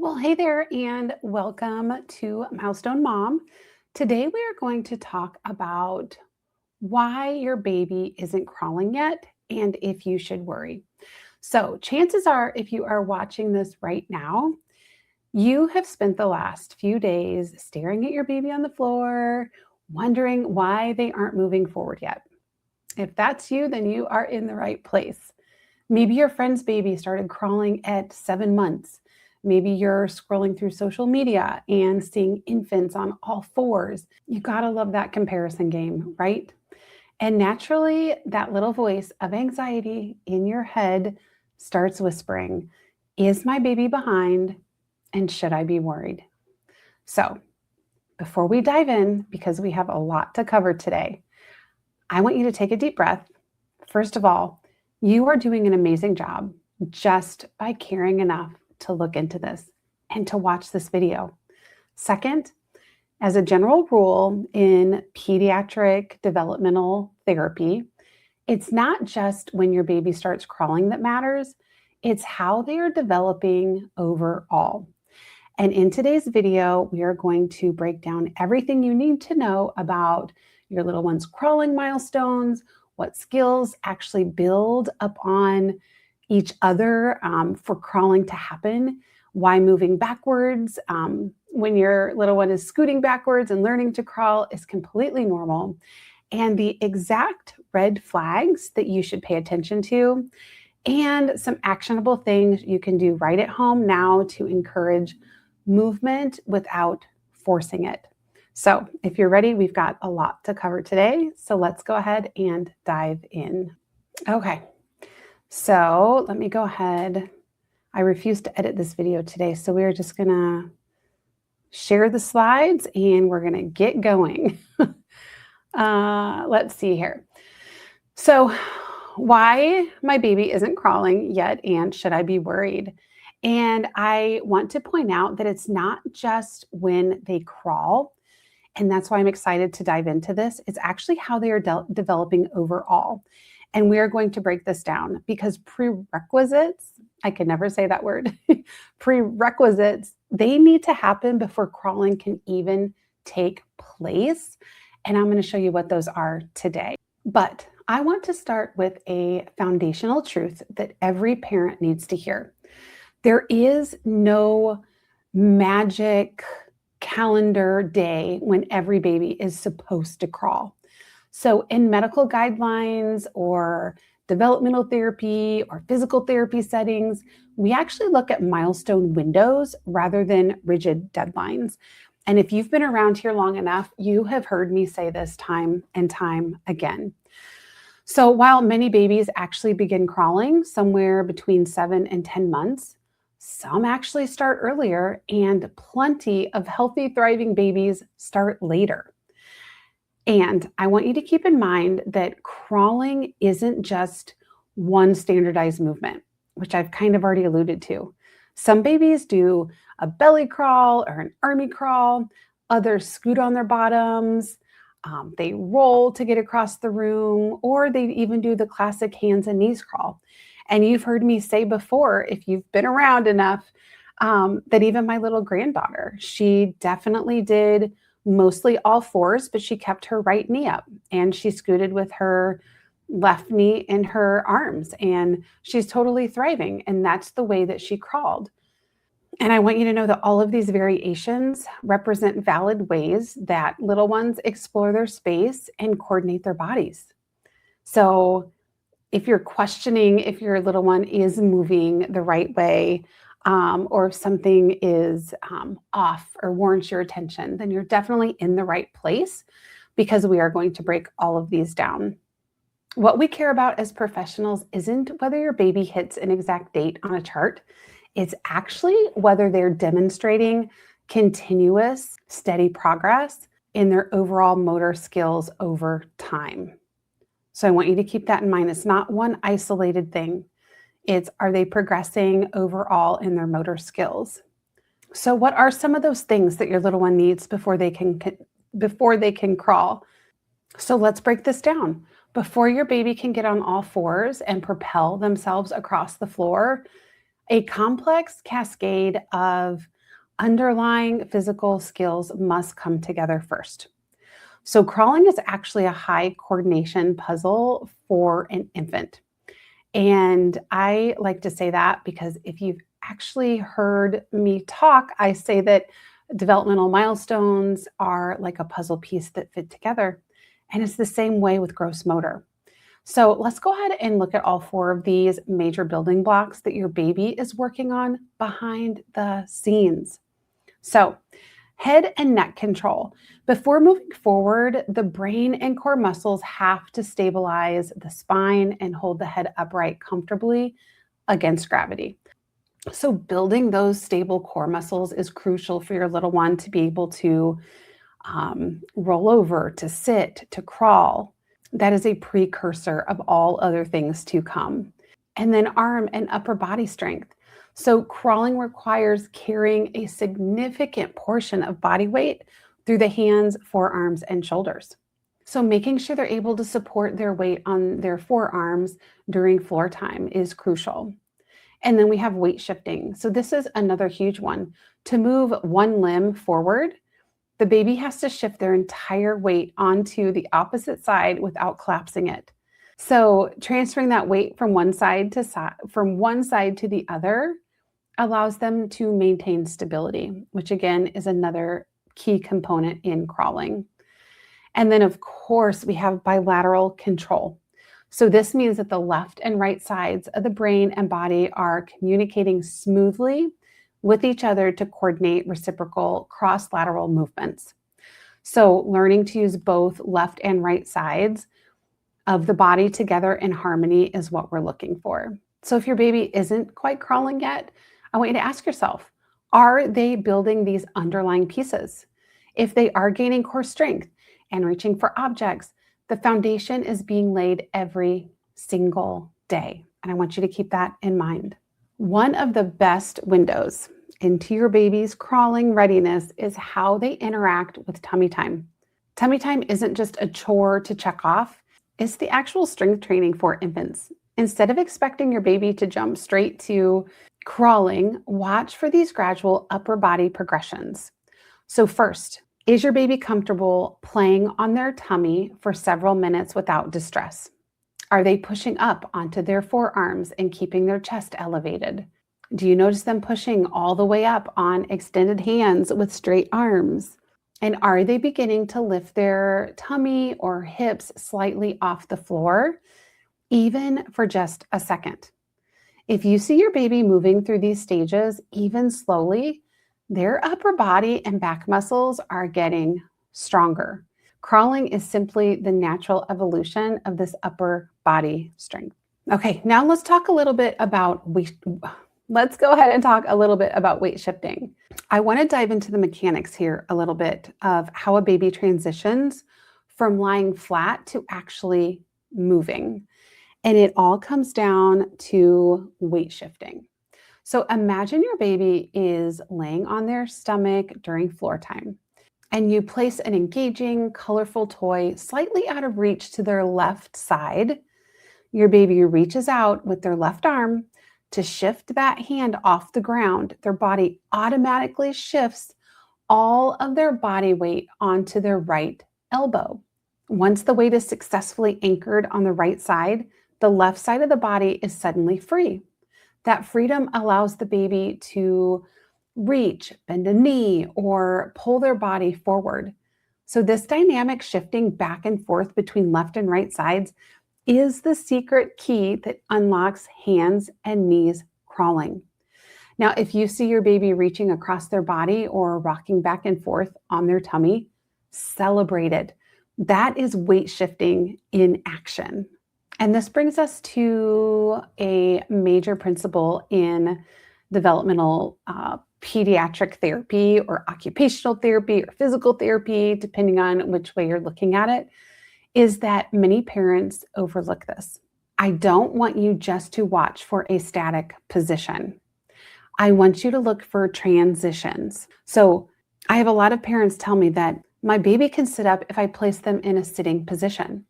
Well, hey there, and welcome to Milestone Mom. Today, we are going to talk about why your baby isn't crawling yet and if you should worry. So, chances are, if you are watching this right now, you have spent the last few days staring at your baby on the floor, wondering why they aren't moving forward yet. If that's you, then you are in the right place. Maybe your friend's baby started crawling at 7 months. Maybe you're scrolling through social media and seeing infants on all fours. You gotta love that comparison game, right? And naturally, that little voice of anxiety in your head starts whispering, is my baby behind? And should I be worried? So, before we dive in, because we have a lot to cover today, I want you to take a deep breath. First of all, you are doing an amazing job just by caring enough to look into this and to watch this video. Second, as a general rule in pediatric developmental therapy, it's not just when your baby starts crawling that matters, it's how they are developing overall. And in today's video, we are going to break down everything you need to know about your little one's crawling milestones, what skills actually build upon each other for crawling to happen, why moving backwards when your little one is scooting backwards and learning to crawl is completely normal, and the exact red flags that you should pay attention to, and some actionable things you can do right at home now to encourage movement without forcing it. So if you're ready, we've got a lot to cover today. So let's go ahead and dive in. Okay, so let me go ahead. I refuse to edit this video today, so we're just gonna share the slides and we're gonna get going. Let's see here. So why my baby isn't crawling yet and should I be worried? And I want to point out that it's not just when they crawl, and that's why I'm excited to dive into this. It's actually how they are developing overall. And we are going to break this down because prerequisites, I can never say that word, prerequisites, they need to happen before crawling can even take place. And I'm going to show you what those are today. But I want to start with a foundational truth that every parent needs to hear. There is no magic calendar day when every baby is supposed to crawl. So in medical guidelines or developmental therapy or physical therapy settings, we actually look at milestone windows rather than rigid deadlines. And if you've been around here long enough, you have heard me say this time and time again. So while many babies actually begin crawling somewhere between 7 and 10 months, some actually start earlier, and plenty of healthy, thriving babies start later. And I want you to keep in mind that crawling isn't just one standardized movement, which I've kind of already alluded to. Some babies do a belly crawl or an army crawl. Others scoot on their bottoms. They roll to get across the room, or they even do the classic hands and knees crawl. And you've heard me say before, if you've been around enough, that even my little granddaughter, she definitely did mostly all fours, but she kept her right knee up and she scooted with her left knee in her arms, and she's totally thriving. And that's the way that she crawled. And I want you to know that all of these variations represent valid ways that little ones explore their space and coordinate their bodies. So if you're questioning if your little one is moving the right way, or if something is off or warrants your attention, then you're definitely in the right place, because we are going to break all of these down. What we care about as professionals isn't whether your baby hits an exact date on a chart. It's actually whether they're demonstrating continuous, steady progress in their overall motor skills over time. So I want you to keep that in mind. It's not one isolated thing. It's, are they progressing overall in their motor skills? So what are some of those things that your little one needs before they can crawl? So let's break this down. Before your baby can get on all fours and propel themselves across the floor, A complex cascade of underlying physical skills must come together first. So, crawling is actually a high coordination puzzle for an infant. And I like to say that because if you've actually heard me talk, I say that developmental milestones are like a puzzle piece that fit together. And it's the same way with gross motor. So let's go ahead and look at all four of these major building blocks that your baby is working on behind the scenes. So, head and neck control. Before moving forward, the brain and core muscles have to stabilize the spine and hold the head upright comfortably against gravity. So, building those stable core muscles is crucial for your little one to be able to roll over, to sit, to crawl. That is a precursor of all other things to come. And then arm and upper body strength. So crawling requires carrying a significant portion of body weight through the hands, forearms, and shoulders. So making sure they're able to support their weight on their forearms during floor time is crucial. And then we have weight shifting. So this is another huge one. To move one limb forward, the baby has to shift their entire weight onto the opposite side without collapsing it. So transferring that weight from one side to the other allows them to maintain stability, which again is another key component in crawling. And then of course we have bilateral control. So this means that the left and right sides of the brain and body are communicating smoothly with each other to coordinate reciprocal cross-lateral movements. So learning to use both left and right sides of the body together in harmony is what we're looking for. So if your baby isn't quite crawling yet, I want you to ask yourself, are they building these underlying pieces? If they are gaining core strength and reaching for objects, the foundation is being laid every single day. And I want you to keep that in mind. One of the best windows into your baby's crawling readiness is how they interact with tummy time. Tummy time isn't just a chore to check off, it's the actual strength training for infants. Instead of expecting your baby to jump straight to crawling, watch for these gradual upper body progressions. So first, is your baby comfortable playing on their tummy for several minutes without distress? Are they pushing up onto their forearms and keeping their chest elevated? Do you notice them pushing all the way up on extended hands with straight arms? And are they beginning to lift their tummy or hips slightly off the floor, even for just a second? If you see your baby moving through these stages, even slowly, their upper body and back muscles are getting stronger. Crawling is simply the natural evolution of this upper body strength. Okay, now let's go ahead and talk a little bit about weight shifting. I want to dive into the mechanics here a little bit of how a baby transitions from lying flat to actually moving. And it all comes down to weight shifting. So imagine your baby is laying on their stomach during floor time, and you place an engaging, colorful toy slightly out of reach to their left side. Your baby reaches out with their left arm to shift that hand off the ground. Their body automatically shifts all of their body weight onto their right elbow. Once the weight is successfully anchored on the right side, the left side of the body is suddenly free. That freedom allows the baby to reach, bend a knee, or pull their body forward. So this dynamic shifting back and forth between left and right sides is the secret key that unlocks hands and knees crawling. Now, if you see your baby reaching across their body or rocking back and forth on their tummy, celebrate it. That is weight shifting in action. And this brings us to a major principle in developmental pediatric therapy or occupational therapy or physical therapy, depending on which way you're looking at it, is that many parents overlook this. I don't want you just to watch for a static position. I want you to look for transitions. So I have a lot of parents tell me that my baby can sit up if I place them in a sitting position.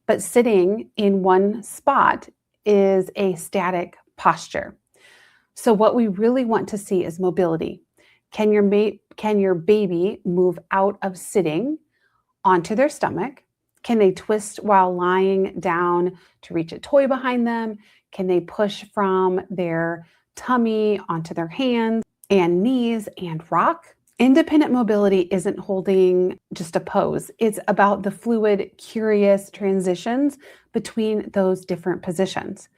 But sitting in one spot is a static posture. So what we really want to see is mobility. Can your baby move out of sitting onto their stomach? Can they twist while lying down to reach a toy behind them? Can they push from their tummy onto their hands and knees and rock? Independent mobility isn't holding just a pose. It's about the fluid, curious transitions between those different positions.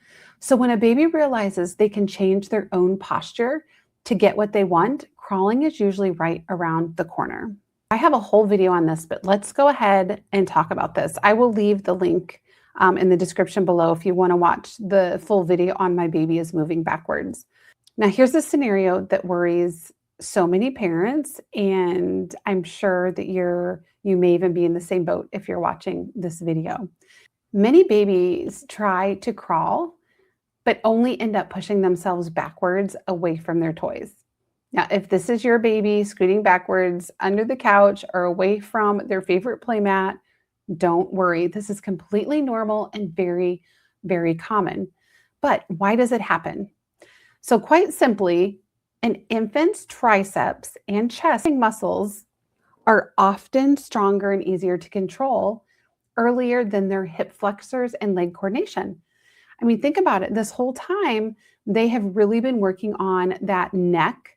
So when a baby realizes they can change their own posture to get what they want, crawling is usually right around the corner. I have a whole video on this, but let's go ahead and talk about this. I will leave the link in the description below if you want to watch the full video on my baby is moving backwards. Now, here's a scenario that worries so many parents, and I'm sure that you may even be in the same boat if you're watching this video. Many babies try to crawl, but only end up pushing themselves backwards away from their toys. Now, if this is your baby scooting backwards under the couch or away from their favorite playmat, don't worry. This is completely normal and very, very common. But why does it happen? So quite simply, an infant's triceps and chest muscles are often stronger and easier to control earlier than their hip flexors and leg coordination. I mean, think about it. This whole time, they have really been working on that neck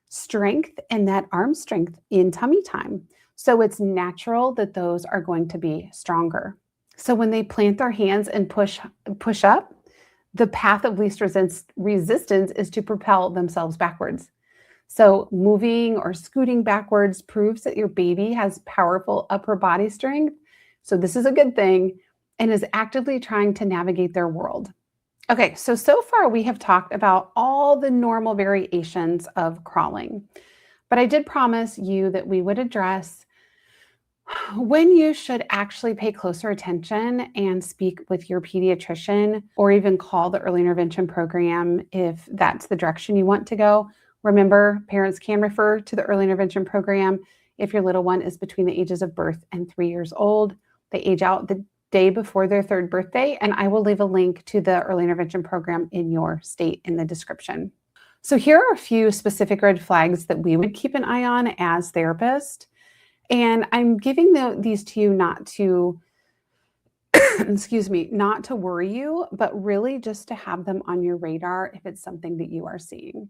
strength and that arm strength in tummy time. So it's natural that those are going to be stronger. So when they plant their hands and push up, the path of least resistance is to propel themselves backwards. So moving or scooting backwards proves that your baby has powerful upper body strength. So this is a good thing and is actively trying to navigate their world. Okay, so far we have talked about all the normal variations of crawling, but I did promise you that we would address when you should actually pay closer attention and speak with your pediatrician or even call the early intervention program if that's the direction you want to go. Remember, parents can refer to the early intervention program if your little one is between the ages of birth and 3 years old. They age out the day before their 3rd birthday, and I will leave a link to the early intervention program in your state in the description. So here are a few specific red flags that we would keep an eye on as therapists. And I'm giving these to you not to, excuse me, not to worry you, but really just to have them on your radar if it's something that you are seeing.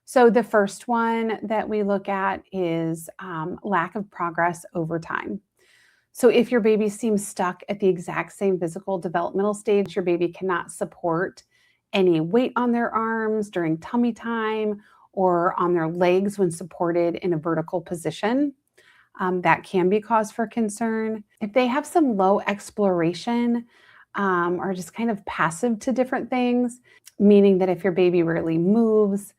So the first one that we look at is lack of progress over time. So if your baby seems stuck at the exact same physical developmental stage, your baby cannot support any weight on their arms during tummy time or on their legs when supported in a vertical position, that can be cause for concern. If they have some low exploration or just kind of passive to different things, meaning that if your baby rarely moves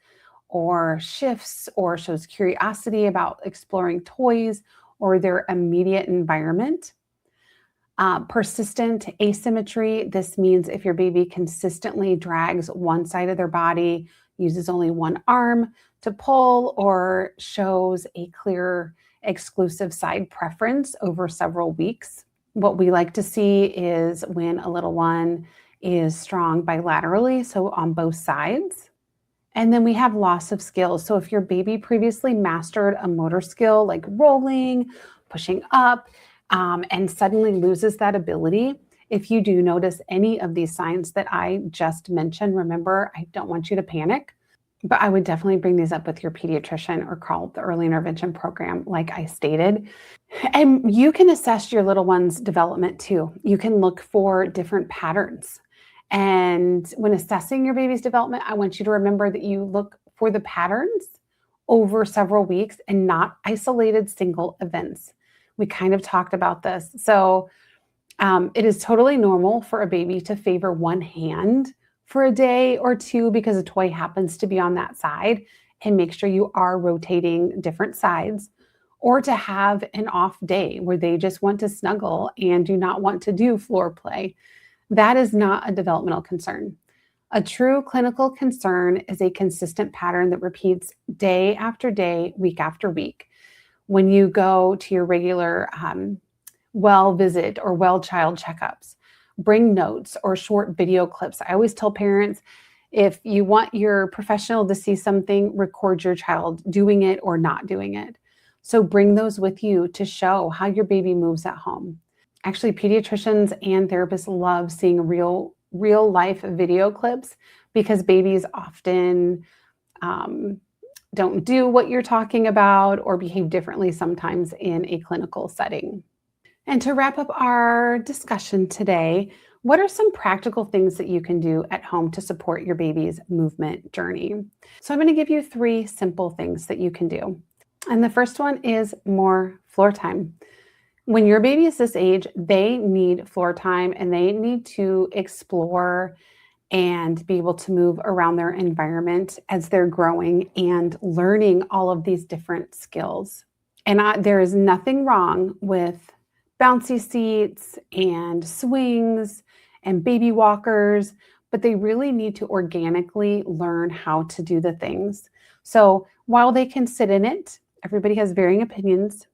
or shifts or shows curiosity about exploring toys or their immediate environment. Persistent asymmetry. This means if your baby consistently drags one side of their body, uses only one arm to pull, or shows a clear exclusive side preference over several weeks. What we like to see is when a little one is strong bilaterally, so on both sides. And then we have loss of skills. So if your baby previously mastered a motor skill like rolling, pushing up, and suddenly loses that ability, if you do notice any of these signs that I just mentioned, remember, I don't want you to panic, but I would definitely bring these up with your pediatrician or call the early intervention program, like I stated. And you can assess your little one's development too. You can look for different patterns. And when assessing your baby's development, I want you to remember that you look for the patterns over several weeks and not isolated single events. We kind of talked about this. So it is totally normal for a baby to favor one hand for a day or two because a toy happens to be on that side, and make sure you are rotating different sides, or to have an off day where they just want to snuggle and do not want to do floor play. That is not a developmental concern. A true clinical concern is a consistent pattern that repeats day after day, week after week. When you go to your regular well visit or well child checkups, bring notes or short video clips. I always tell parents, If you want your professional to see something, record your child doing it or not doing it. So bring those with you to show how your baby moves at home. Actually, pediatricians and therapists love seeing real life video clips because babies often don't do what you're talking about or behave differently sometimes in a clinical setting. And to wrap up our discussion today, what are some practical things that you can do at home to support your baby's movement journey? So, I'm going to give you 3 simple things that you can do. And the first one is more floor time. When your baby is this age, they need floor time and they need to explore and be able to move around their environment as they're growing and learning all of these different skills. And there is nothing wrong with bouncy seats and swings and baby walkers, but they really need to organically learn how to do the things. So while they can sit in it, everybody has varying opinions.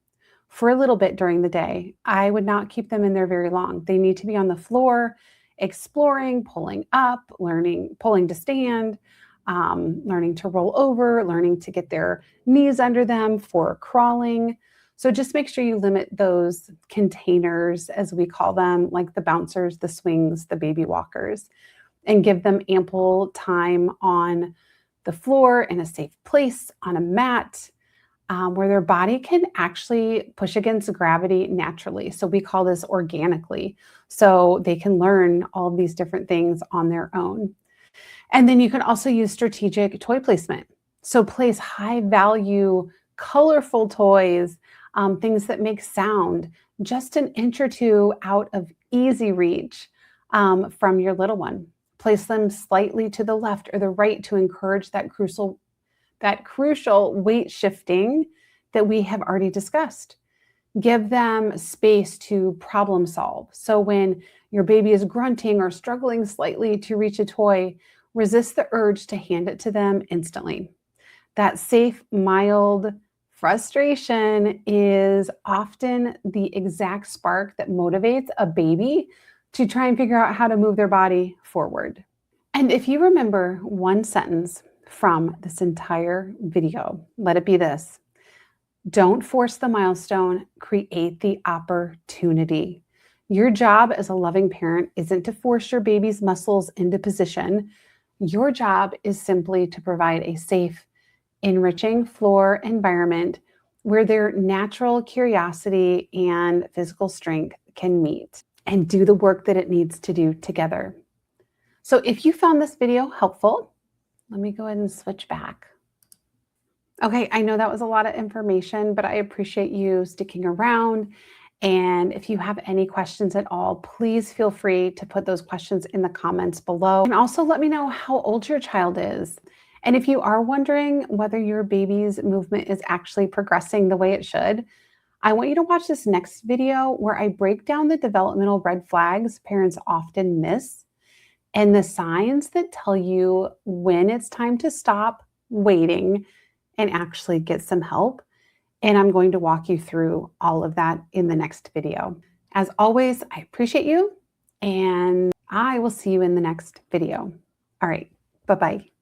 For a little bit during the day, I would not keep them in there very long. They need to be on the floor, exploring, pulling up, learning, pulling to stand, learning to roll over, learning to get their knees under them for crawling. So just make sure you limit those containers, as we call them, like the bouncers, the swings, the baby walkers, and give them ample time on the floor in a safe place, on a mat, where their body can actually push against gravity naturally. So we call this organically. So they can learn all of these different things on their own. And then you can also use strategic toy placement. So place high value, colorful toys, things that make sound, just an inch or two out of easy reach from your little one. Place them slightly to the left or the right to encourage that crucial weight shifting that we have already discussed. Give them space to problem solve. So when your baby is grunting or struggling slightly to reach a toy, resist the urge to hand it to them instantly. That safe, mild frustration is often the exact spark that motivates a baby to try and figure out how to move their body forward. And if you remember one sentence from this entire video, let it be this: don't force the milestone, create the opportunity. Your job as a loving parent isn't to force your baby's muscles into position. Your job is simply to provide a safe, enriching floor environment where their natural curiosity and physical strength can meet and do the work that it needs to do together. So if you found this video helpful, let me go ahead and switch back. Okay, I know that was a lot of information, but I appreciate you sticking around. And if you have any questions at all, please feel free to put those questions in the comments below. And also let me know how old your child is. And if you are wondering whether your baby's movement is actually progressing the way it should, I want you to watch this next video where I break down the developmental red flags parents often miss and the signs that tell you when it's time to stop waiting and actually get some help. And I'm going to walk you through all of that in the next video. As always, I appreciate you and I will see you in the next video. All right, bye-bye.